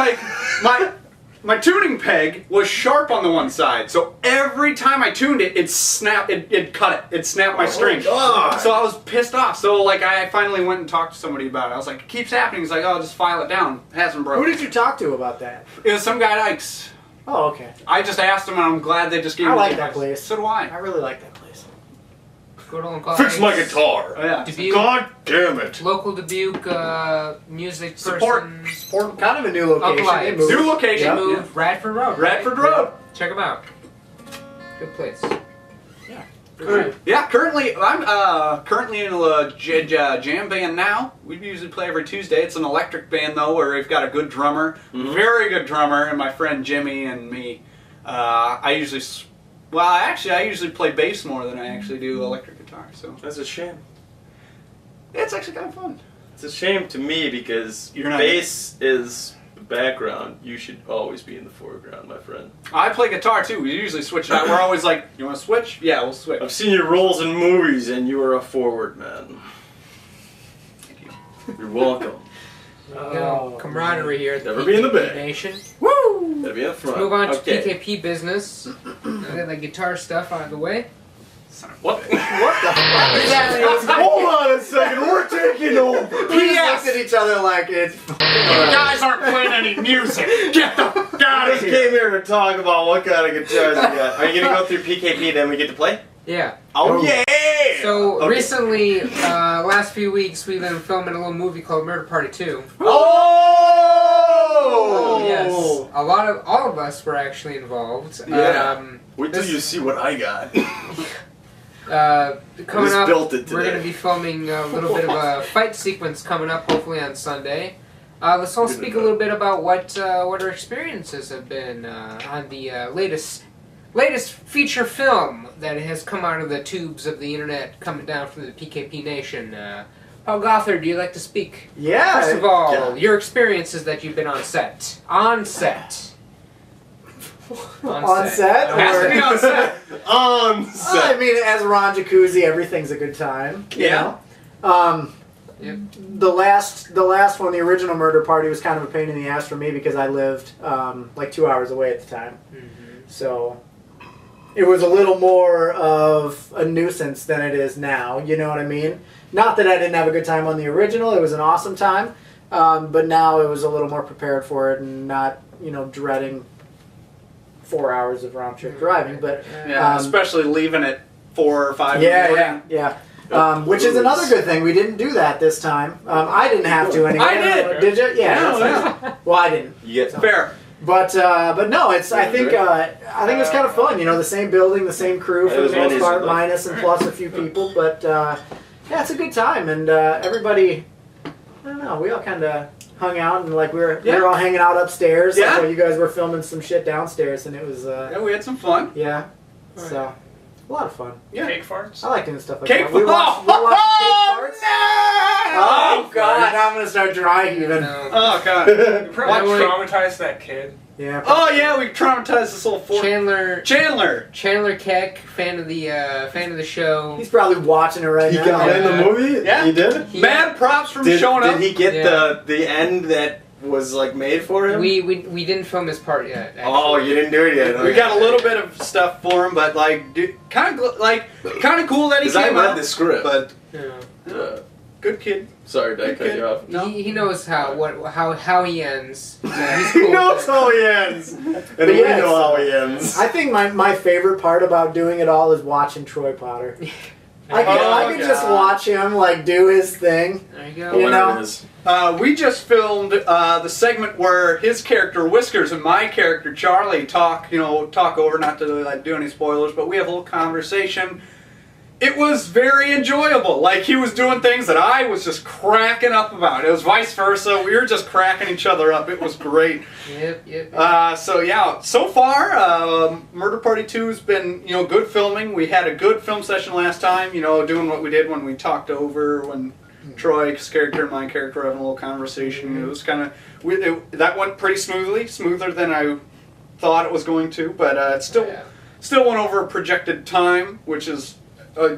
my tuning peg was sharp on the one side, so every time I tuned it, it snapped, it cut it, it snapped my string. God. So I was pissed off. So like I finally went and talked to somebody about it. I was like, it keeps happening. He's like, oh, just file it down. It hasn't broken. Who did you talk to about that? It was some guy at Ike's. Oh, okay. I just asked him, and I'm glad they just gave I me like the that advice. place. So do I. I really like that place. Good old call. Fix my guitar. Oh, yeah. Dubuque, God damn it. local Dubuque music Support. person. Support. Kind of a new location. Uplight. They moved. New location. Yep. Moved Radford Road. Radford Road. Check them out. Good place. Yeah. Alright. Yeah, currently I'm currently in a jam band now. We usually play every Tuesday. It's an electric band though, where we've got a good drummer, very good drummer, and my friend Jimmy and me. I usually play bass more than I actually do electric guitar. So That's a shame. it's actually kind of fun. It's a shame to me because You're not- bass is the background. You should always be in the foreground, my friend. I play guitar too. We usually switch it out. We're always like, you want to switch? Yeah, we'll switch. I've seen your roles in movies and you are a forward man. Thank you. You're welcome. Oh, Camaraderie here at the Never be in the PKP back. Nation. Woo! Gotta be in the front. Let's move on to Okay. PKP business. Get the guitar stuff out of the way. What? What the fuck? Hold on a second. We're taking over. We just looked at each other like it's. You guys aren't playing any music. Get the fuck out I of just here. came here to talk about what kind of guitars you got. Are you gonna go through PKP then we get to play? Yeah. Oh yeah! So Okay. recently, last few weeks, we've been filming a little movie called Murder Party 2. Oh! Yes. All of us were actually involved. Yeah. Wait till this- you see what I got. Coming just up, built it we're today. going to be filming a little bit of a fight sequence coming up, hopefully on Sunday. Let's all speak a little bit about what our experiences have been on the latest feature film that has come out of the tubes of the internet, coming down from the PKP Nation. Paul Gothard, do you like to speak? Yeah. First of all, yeah. your experiences that you've been on set. On set. On set? Has to be on set. On set. I mean, as Ron Jacuzzi, everything's a good time. You Yeah. know? Yep. The last one, the original Murder Party, was kind of a pain in the ass for me because I lived like 2 hours away at the time. So it was a little more of a nuisance than it is now. You know what I mean? Not that I didn't have a good time on the original. It was an awesome time. But now it was a little more prepared for it and not, dreading 4 hours of round trip driving. But Yeah, especially leaving at 4 or 5 in the yeah, morning. yeah. Which is another good thing. We didn't do that this time. I didn't have to anyway. I did. Did you? Yeah. Yeah, that's nice. Well, I didn't. You get Fair. But no, it's. I think it was kind of fun. The same building, the same crew for the most part, minus and plus a few people. But yeah, it's a good time, and everybody. I don't know. We all kind of hung out and like we were all hanging out upstairs. Yeah. Like, while you guys were filming some shit downstairs, and it was. Yeah, we had some fun. Yeah. So a lot of fun. Yeah. Cake farts. I like doing stuff like Cake that. We watched cake farts. Oh, Oh God! Now I'm gonna start dry heaving. No. Oh, God. You probably Why- traumatized that kid. Yeah. Oh, yeah, we traumatized this little Chandler Chandler. Keck, fan of the show. He's probably watching it right He now. got in the movie? Yeah. He did? He- Mad props from Did showing up. he get Yeah. the end that was like made for him? We didn't film his part yet. Actually. Oh, you didn't do it yet. We got a little bit of stuff for him, but kind of cool that he Because I came read out. the script. But Yeah. good kid. Sorry, did I cut you off? He knows how he ends. He's He cool knows with it. how he ends. And we yes, know how he ends. I think my favorite part about doing it all is watching Troy Potter. I can just watch him like do his thing. There you go. You know? It is. We just filmed the segment where his character Whiskers and my character Charlie talk over, not to like do any spoilers, but we have a little conversation. It was very enjoyable. Like, he was doing things that I was just cracking up about. It was vice versa. We were just cracking each other up. It was great. Yep. So yeah, so far, Murder Party 2 has been, good filming. We had a good film session last time, doing what we did when we talked over, when Troy's character and my character were having a little conversation. It was kind of, that went pretty smoothly, smoother than I thought it was going to, but it still went over projected time, which is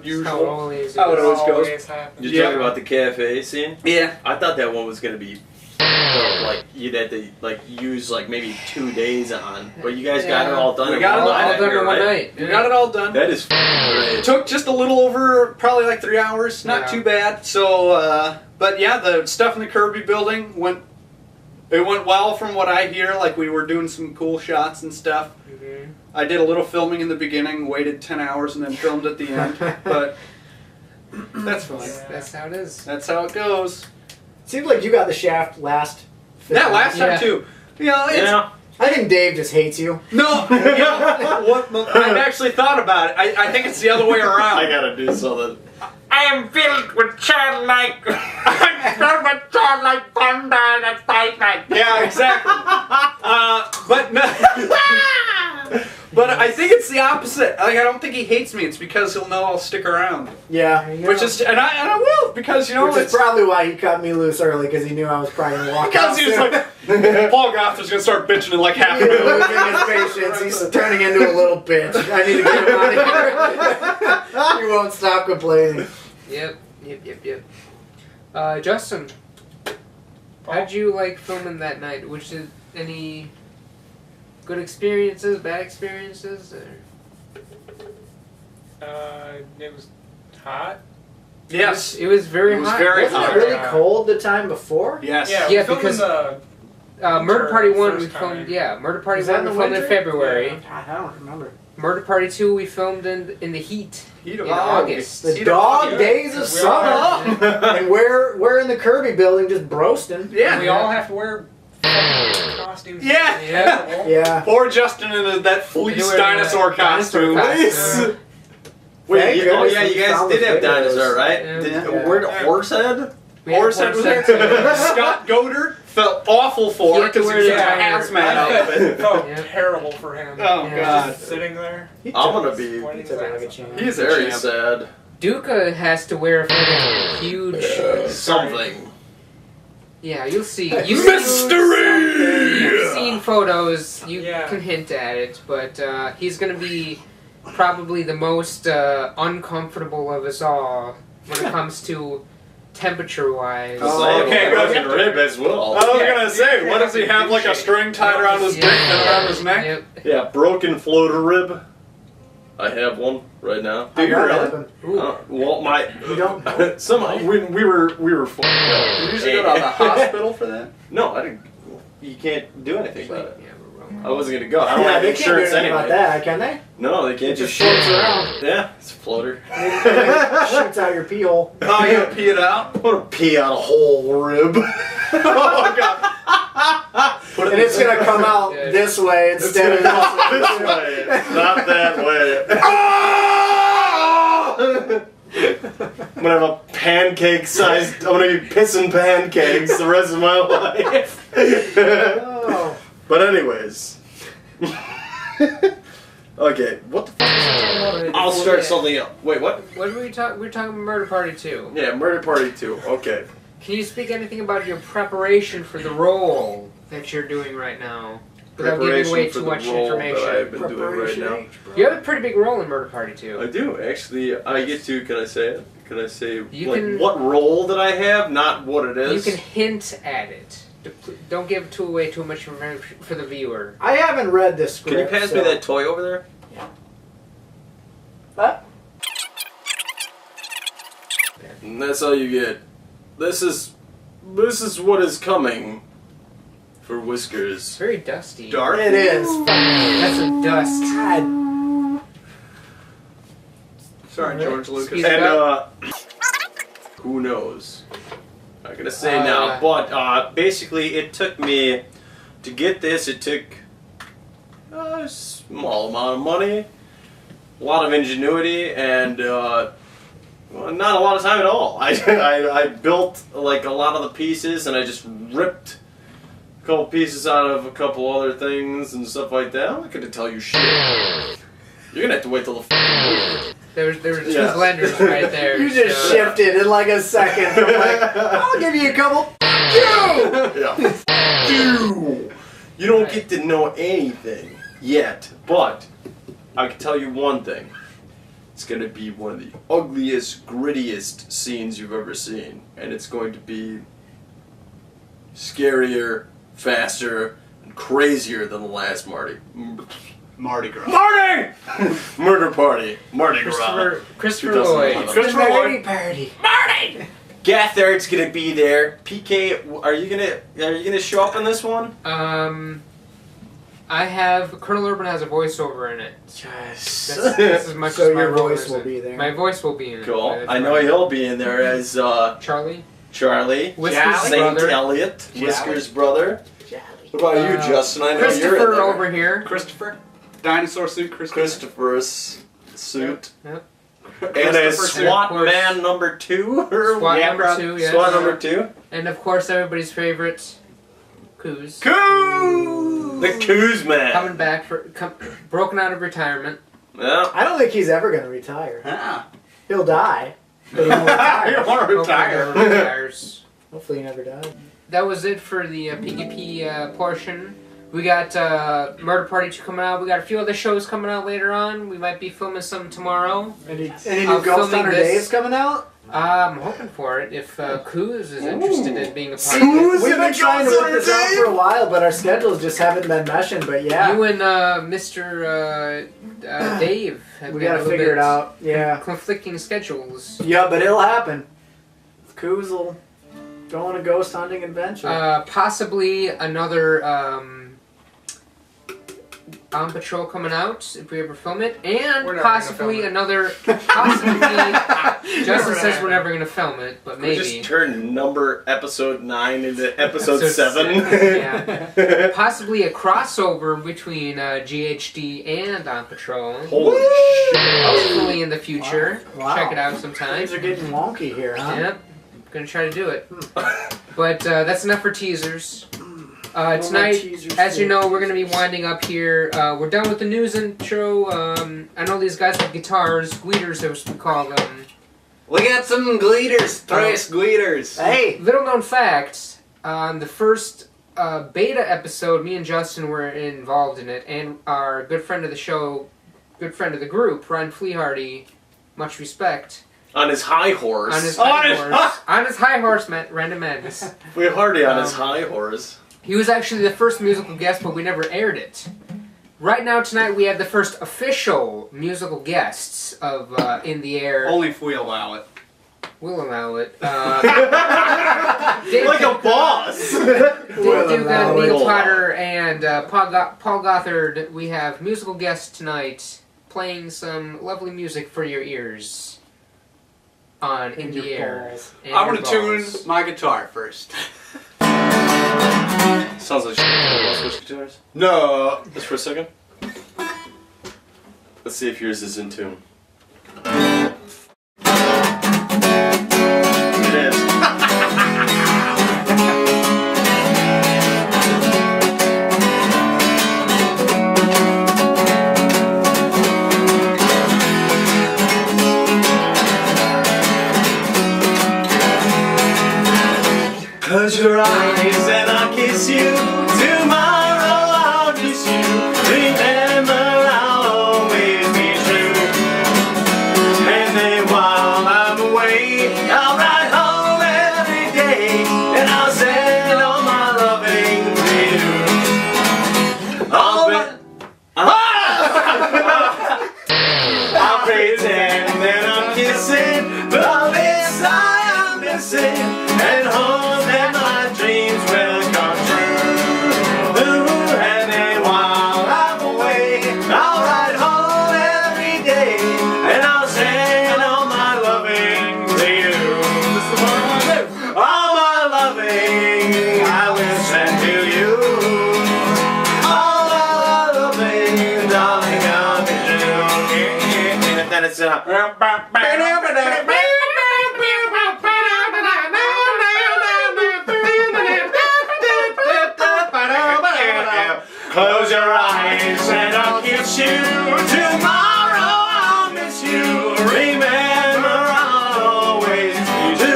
usual. How it always goes. happens. You're talking about the cafe scene? Yeah. I thought that one was going to be like you'd have to use like maybe 2 days on, but you guys got it all done. We got it all done in one night. We got it all done. That is great. It took just a little over, probably like 3 hours. Not too bad. So, but yeah, the stuff in the Kirby building went well from what I hear. Like, we were doing some cool shots and stuff. Mm-hmm. I did a little filming in the beginning, waited 10 hours, and then filmed at the end. But that's fine. That's how it is. That's how it goes. Seems like you got the shaft last film. Yeah, last time too. I think Dave just hates you. No, I've actually thought about it. I think it's the other way around. I gotta do something. I am filled with childlike. I'm filled with childlike thunder and excitement. Yeah, exactly. But no. But I think it's the opposite. Like, I don't think he hates me. It's because he'll know I'll stick around. Yeah. Which is, and I will, because Which is probably why he cut me loose early, because he knew I was probably gonna walk out. Because he was like, Paul Gothard's gonna start bitching in like half a He's minute. losing his patience. He's turning into a little bitch. I need to get him out of here. He won't stop complaining. Yep. Justin, how'd you like filming that night? Which is any good experiences, bad experiences? It was hot. Yes. It was very It was hot. very Wasn't hot. it really cold the time before? Yes. Yeah, Yeah, we filmed because- in the Murder Party 1 we first filmed, time. Murder Party Was that 1 we in the filmed in winter? February. Yeah. God, I don't remember. Murder Party 2 we filmed in the heat. Heat of in August. August. The Heat of dog August. days of We summer. all And we're in the Kirby building just broasting. Yeah. We all have to wear costumes. Yeah. Yeah. Yeah. Poor Justin in that fleece They were in dinosaur a costume. dinosaur Wait, Thank oh goodness yeah, we you guys found did the have videos. dinosaur, right? Yeah. Yeah. Where'd Horsehead? We had Horsehead was there. Horsehead. Scott Goddard felt awful for He it had to because he wear was in a the- hazmat outfit. It felt Yeah. terrible for him. Oh, Yeah. God. Just sitting there. He I'm took- gonna be pointing he took it like a his ass champ. up. He's a very champ. sad. Duca has to wear a freaking huge. Something. Yeah, you'll see. Mystery! You've seen photos. You Yeah. can hint at it, but he's gonna be probably the most uncomfortable of us all when it comes to temperature-wise. Oh, I have okay, a good. broken rib as well. I was gonna say, what does he have, like a string tied around his dick and around his neck? Yep. Yeah, broken floater rib. I have one right now. Do you How'd that really? happen? Ooh. Well, my You don't. somehow when we were fucked up. Did you usually go to the hospital for that? No, I didn't. You can't do anything about it. Yeah, we're wrong. I wasn't gonna go. I don't Yeah, have they can't do insurance anything anyway. about that, can they? No, they can't It do just shit. floats around. Yeah, it's a floater. Shoots out your pee hole. Oh, you gotta pee it out? I want to pee out a whole rib. Oh, God. Put it And it's gonna come out Yeah. this way instead of this way, not that way. I'm gonna have a pancake-sized. I'm gonna be pissing pancakes the rest of my life. Oh. But anyways. Okay, what the fuck is that? I'll start something else. Wait, what? What were we talking? We were talking about Murder Party 2. Yeah, Murder Party 2. Okay. Can you speak anything about your preparation for the role that you're doing right now? Without giving away For too the much role that information. I've been doing right now. You have a pretty big role in Murder Party 2. I do, actually. I get to, can I say it? Can I say You like, can- what role that I have, not what it is? You can hint at it. Don't give away too much for the viewer. I haven't read this script. Can you pass me so- that toy over there? What? And that's all you get. this is what is coming for Whiskers. It's very dusty. Dark. It is. That's some dust. God. Sorry, George Lucas. Speed And who knows? Not gonna say now, but basically it took me to get this. It took a small amount of money, a lot of ingenuity, and well, not a lot of time at all. I built like a lot of the pieces, and I just ripped a couple pieces out of a couple other things and stuff like that. I'm not gonna tell you shit. You're gonna have to wait till the fucking movie. There were two blenders right there. You just shifted in like a second. From like, I'll give you a couple. Yeah. You don't get to know anything yet, but I can tell you one thing. It's going to be one of the ugliest, grittiest scenes you've ever seen. And it's going to be scarier, faster, and crazier than the last Marty Mardi Gras. Marty! Murder Party. Mardi Gras. Christopher Lloyd. Christopher Lloyd. Party. Marty! Gathard's gonna be there. PK, are you gonna show up in this one? I have Colonel Urban has a voiceover in it. Yes. This is much So as my your role voice is will in. be there. My voice will be in it. Cool. That's I know right. he'll be in there as Charlie. Charlie, Whiskers' Saint brother. Elliot, Jolly. Whiskers' brother. Jolly. What about you, Justin? I know you're in Christopher there. over here. Christopher. Dinosaur suit Christopher. Christopher's suit. Yep. And a Christopher suit. SWAT of course. man number 2. Or SWAT Yeah, number bro. 2, yes. SWAT number 2. And of course, everybody's favorite, Coos. Cool. The Coos man. Coming back broken out of retirement. Yeah. I don't think he's ever going to retire. Ah. He'll die, but he won't You retire. want to Hopefully retire? never retires. Hopefully he never dies. That was it for the PKP portion. We got Murder Party 2 coming out. We got a few other shows coming out later on. We might be filming some tomorrow. Any I'm new Ghost filming Hunter this. Days coming out? I'm hoping for it. If Coos is interested in being a part of Coos? it. We've been trying to work this out for a while, but our schedules just haven't been meshing. But yeah, You and Mr. Dave have we got gotta figure it out. Yeah. conflicting schedules. Yeah, but it'll happen. Coos will go on a ghost hunting adventure. Possibly another On Patrol coming out if we ever film it, and We're never possibly gonna film another. Possibly, Justin says we're never gonna film it, but We maybe. just turned episode 9 into episode Episode 7. Yeah. Possibly a crossover between GHD and On Patrol. Holy shit. Hopefully in the future. Wow. Check it out sometime. Things are getting wonky here, huh? Yep. Gonna try to do it. But that's enough for teasers. Tonight, as you know, we're gonna be winding up here. We're done with the news intro. I know these guys have guitars, gleaters as we call them. We got some gleaters. Thrice gleaters. Hey, Little known fact, on the first beta episode, me and Justin were involved in it, and our good friend of the show, good friend of the group, Ryan Fleahardy, much respect, On his high horse. on his high horse, on his high horse, Random Madness. We're Hardy on his high horse. He was actually the first musical guest, but we never aired it. Right now, tonight, we have the first official musical guests of In the Air. Only if we allow it. We'll allow it. Like a boss! Dave Dugan, allow Neil it. Potter, and Paul Gothard. We have musical guests tonight playing some lovely music for your ears on In the Air. And I'm your gonna tune balls. my guitar first. Sounds like shit. Switch guitars. No. Just for a second. Let's see if yours is in tune. It is. 'Cause your eyes and I kiss you. Tomorrow I'll kiss you. Remember I'll always be true. And then while I'm away, I'll ride home every day. And I'll send all my loving to you. I'll pretend that I'm kissing, but this I am missing. man, it's close your eyes and I'll kiss you. Tomorrow I'll miss you. Remember I'll always do.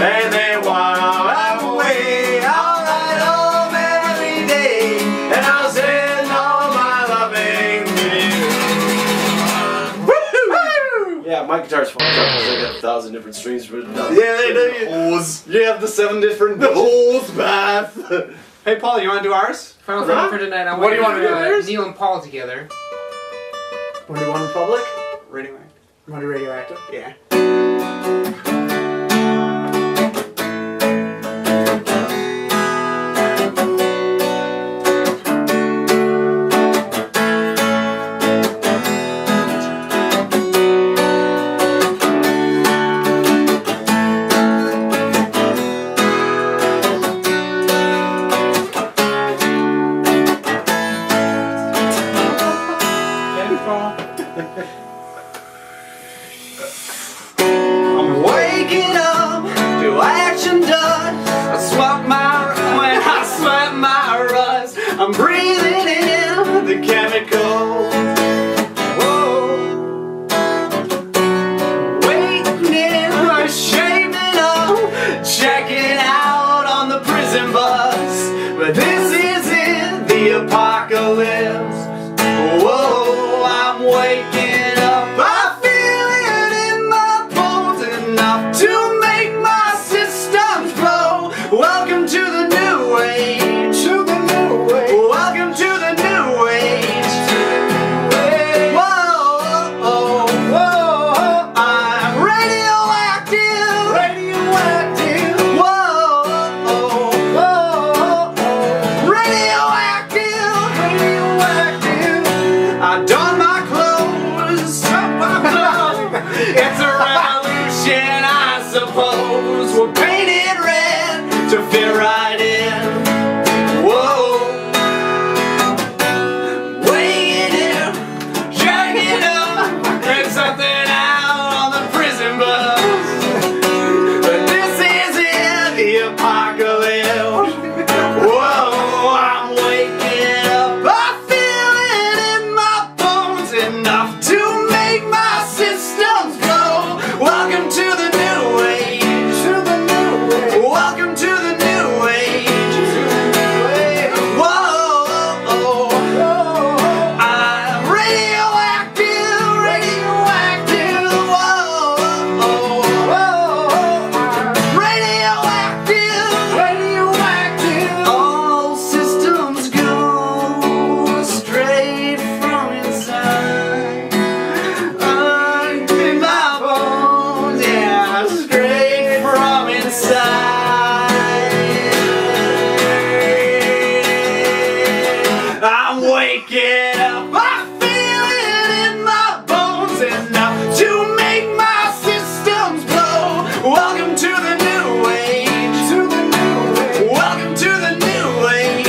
And then while I'm away, I'll ride home every day, and I'll send all my loving to you. Woo! Yeah, my guitar's fun. I got 1,000 different strings for it. Yeah, they do. Holes. You have the 7 different holes bath. Hey, Paul, you want to do ours? Final thought for tonight. I What do you want to do? Neil and Paul together. Want to do one in public? Radioactive. You want to do radioactive? Yeah. I'm waking up to action dust. I swap my when I sweat my rust. I'm breathing in the chemicals. Whoa. Waiting, I'm shaving up, checking out on the prison bus. But this isn't the apocalypse. Whoa, I'm waking up. I feel it in my bones enough to make my systems grow. Welcome to the new age. To the new age. Welcome to the new age. Whoa, whoa, whoa. I'm radioactive. Radioactive. Whoa, whoa, whoa. Radioactive. Radioactive. I've done my clothes. It's a revolution, I suppose. We're painted red to fit right in. Whoa. Weighing in, dragging up, get something out on the prison bus. But this isn't the apocalypse. Whoa, I'm waking up. I feel it in my bones enough to make my systems grow. Welcome to the new age. To the new age. Welcome to the new age. Whoa, I'm radioactive, radioactive. Whoa, radioactive, radioactive. All systems go straight from inside. In my bones, yeah, straight from inside. I'm waking up, I feel it in my bones enough to make my systems blow. Welcome to the new age. To the new age. Welcome to the new age.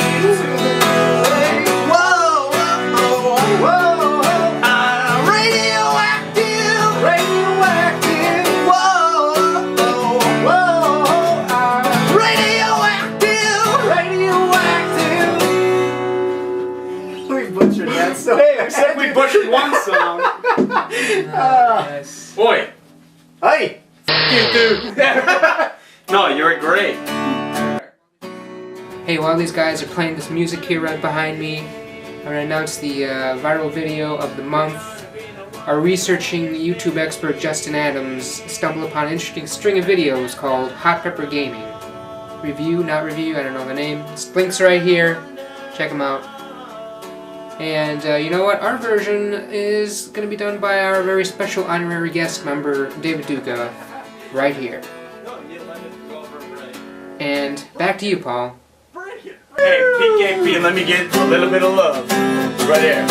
Whoa, whoa, whoa. I'm radioactive. Radioactive. Whoa, whoa. I'm radioactive. Radioactive. We butchered that so Hey, except we butchered one song. Yes. Boy. Hey! You dude. No, you're great. Hey, while these guys are playing this music here right behind me, I'm going to announce the viral video of the month. Our researching YouTube expert Justin Adams stumbled upon an interesting string of videos called Hot Pepper Gaming. Review, not review, I don't know the name. Links right here. Check them out. And you know what? Our version is going to be done by our very special honorary guest member, David Duca, right here. And back to you, Paul. Hey, PKP, and let me get a little bit of love. Right there.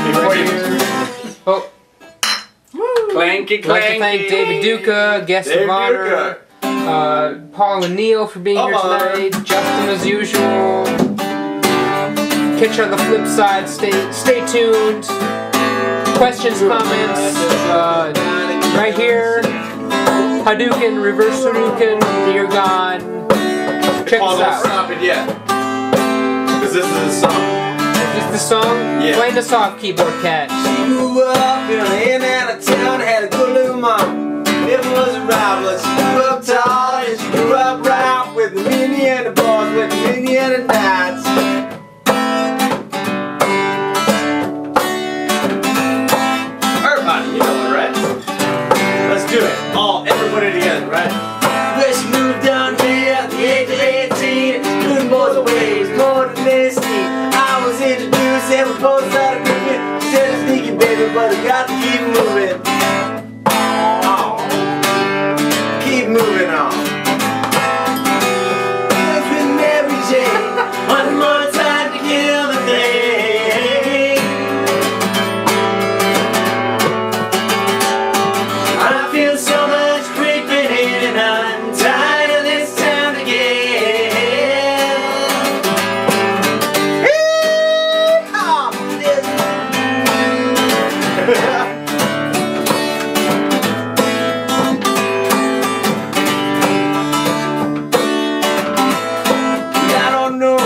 Before you. Oh, Clanky, I'd like to thank David Duca, guest of honor, Paul and Neil for being here tonight, Justin as usual. Catch you on the flip side, stay tuned. questions, comments, right here. Hadouken, reverse Hadouken, Dear God. Check Paul, this don't out. stop it yet. Because this is a song. Is this the song? Yeah. Play this off, Keyboard Cat. She grew up in and out of town, had a good little mom. Never was around, but she grew up tall and she grew up right with the mini and the boys, with the mini and the nights. Everybody, you know it, right? Let's do it. All, everybody together, right? When she moved down here at the age of 18, good boys ways more than they see. I was introduced and we both started moving. She said, sneaky baby, but I got to keep moving. Keep moving on. It's with Mary Jane. One more time to kill the day. I feel so much creeping in and I'm tired of this town again. Hee-haw! I don't know,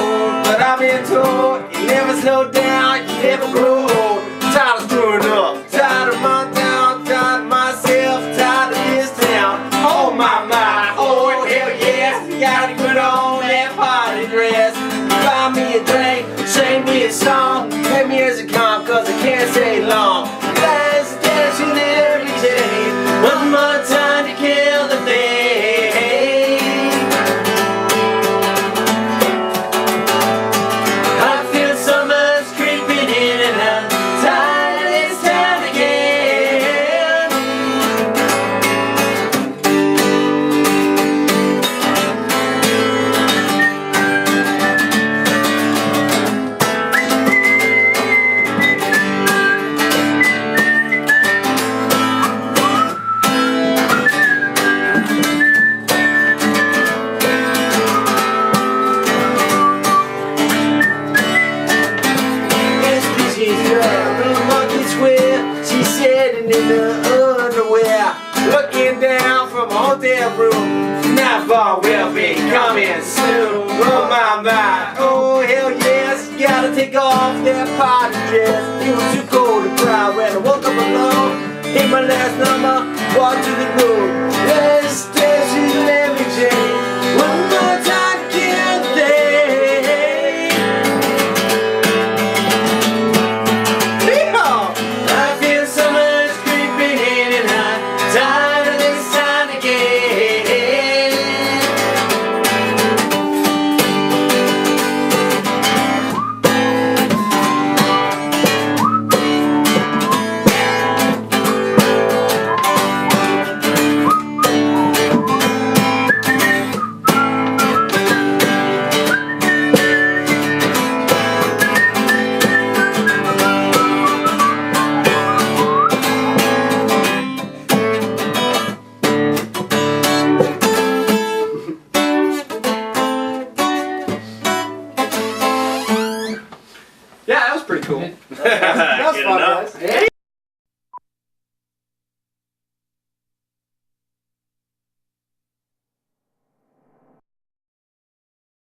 but I've been told you never slow down, you never grow old. Tired of screwing up, tired of my town, tired of myself, tired of this town. Oh my, oh hell yes, gotta put on that party dress. Buy me a drink, sing me a song, take me as a calm, cause I can't stay long. Last dancing every day, one more time to kill the day. I feel so much creeping in and I'm tired of this town again. SPG's girl from Monkey Square. She's sitting in the underwear, looking down from a hotel room. Not far, we'll be coming soon. Oh my, oh hell yes. Gotta take off that party dress. It was too cold to cry when I woke up alone. Hit my last number, walk to the room. Let's dance to Mary Jane. One more time to kill the day. I feel so much creeping in and I'm tired of this town again. Yeah, that was pretty cool. That's Good fun, enough. guys.